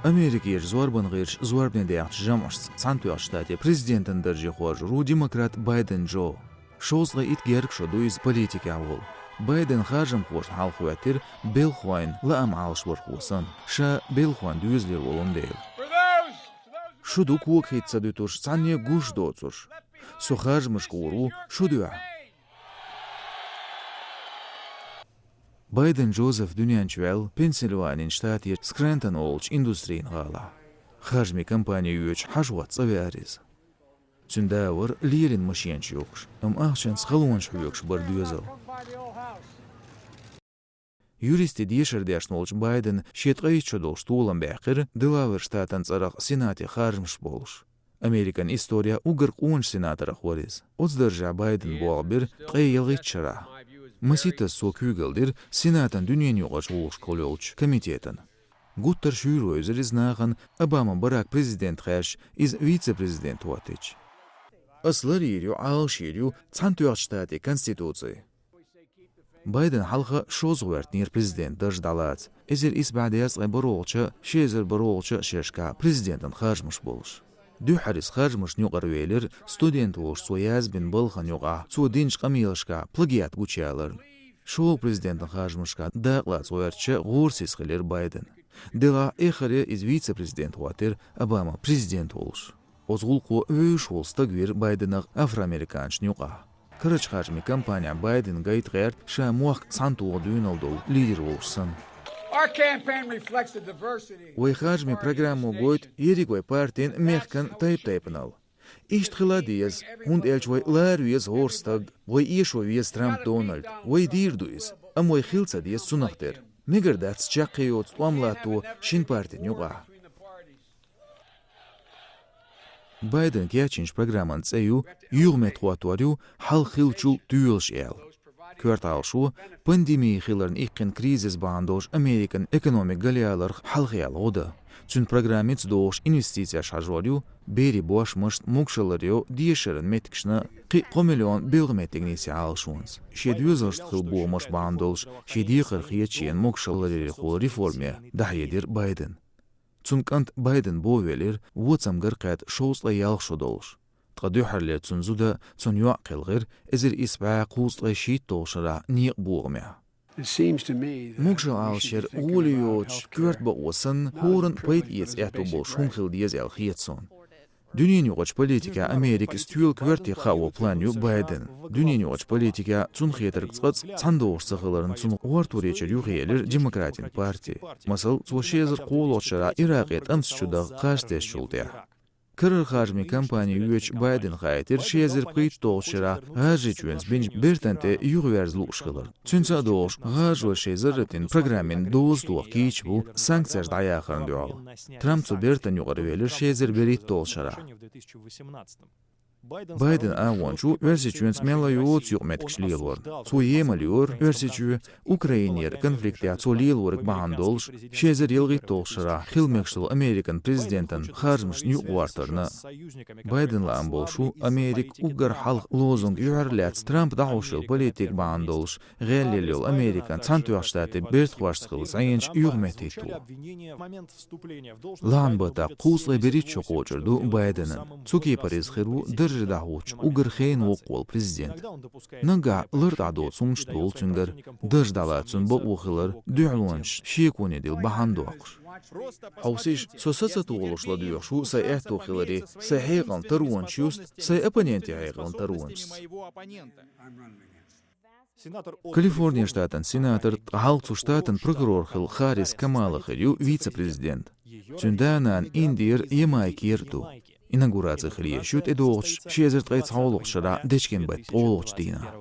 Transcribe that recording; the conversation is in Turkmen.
Америка зорбан гырш зорбне деяхт жамашс цантуял штате президентен държи хожру демократ Байден Джо. Шозга ит герк шоду из политики авол. Байден хажам хош халхуатир Белхуайн лаам алшворхусан. Ша Белхуайн дюзлер волон дейл. Шуду куок хитса дютуш цанне гуш доцуш. Сухажмыш куру шудуа. Байден Джозеф Дюнянчвел, Пенсильванин штатир Скрентон олч индустрийн гала. Хажми компания юч хажват цавяриз. Цюндавр лирин машинч юкш. Ахчан схалуанч юкш бардюзел. Юристи дешердяшнолч Байден шетгай чодол штулан бәқір Делавер штатан царах сенате хармш болш. Американ история угар қуанч сенатора хориз. Оцдержа Байден болбир тғай елгитчара. Масита сокюгелдир сенатан дүниен юғаш олш кололч комитетан. Гуттар шүйру өзіріз нағын Обама барак президент хэш из вице-президент уатыч. Аслар ирю алширю цантуял штаты конституции. Байден халха шозгуэртнир президент дождалац. Эзер ис бадяс баролча, шезер баролча шешка президентан хажмыш болш. Дюхарис хажмыш нюгарвелер студент олш сояз бин былхан юга цудинч камилшка плагиат гучалар. Шоу президентан хажмышка дақлац уэрча гурсис хилер Байден. Дела эхаре из вице-президент уатыр Обама президент олш. Озгулку өш олстагвир Байденах афроамериканч нюга. Кырыч хажми компания Байден гайт гэрт ша муах сантуо дюйналдол лидер олшсан. Ой хажми программу гойт еригой партиен мехкан тайп-тайпнал. Ишт хиладиез, хунд эльчвой ларвиез хорстаг, ой ишовиез Трамп Дональд, ой дирдуиз, а мой хилца диез сунахтер. Мегардац чакиот стуамлату шин партиен юга. Байден кячинч программан цею югметхуатуарю хал хилчул тюйлш ел. Кварталшу пандемия хиларн иккен кризис бандош Американ экономик галиалар халхиял года. Цун программиц дош инвестиция шажорю бери бош мышт мукшаларю диешерен меткшна $1 миллион билгметигниси алшунс. Шедюзашт хил бомаш бандолш шедихар хиячен мукшаларю хол реформе дахедир Байден. Цункант Байден бовелер вуцамгар кайт шоусла ялхшу долш. Традюхарле цунзуда цунюа қилғыр әзір испа қуысла шит толшыра ниқ буғымя. Мукшал алшер улиоч күрт баусын хорын пайт ец әту бол шумхил диез әл хиетсон. Дүнен юғач политика Америка стюйл күрті қауы планю Байден. Дүнен юғач политика цун хетірк цқыц цандоғыш сықыларын цун уартуречер юғиелер демократин партия. Масыл цушезір қолошыра Ирақет ымсчудақ қаштес шулдия. Кырыр хажми компания юэч Байден хайтер шезер прит толшыра гажи чуэнс бинж бертанте югверз лушхылыр. Цүнца долш гажва шезерретин программин доз туақ кейчбу санкцияж даяқырын дуал. Трампцу бертан юғарвелер шезер берит толшыра. Байден авончу версичуэнс мела юоц югметкш лилвор. Цу емалюр версичу Украинер конфликте цу лилворк бахандолш шезер елги толшыра хилмекшл Американ президентен хармш нюуартырна. Байден ламболшу Америк угар халх лозунг юарляц Трамп даушил политик бахандолш геллилил Американ цантуял штаты бертхвашсхыл сайенч югметиту. Ламбата куслай беричу кочерду Байденен. Цуки паризхиру държдахуч угърхейн уқвал президент. Нага лыртадо цумштол цунгар държдала цунба ухылар дюлунш шекунедил бахандуақш. Хаусиш сосацату олушла дюшу сай эхту хилари сай хейган таруанчуст сай оппоненти хейган таруанчс. Калифорния штатан сенатор Галцу штатан прокурор хил Харрис Камала хилю вице-президент. Цунданан Индир Ямайкирту. Инаугурация хилия шут эдоғч шезерт гайц хаулуq шыра дечкен бәт олуq дина.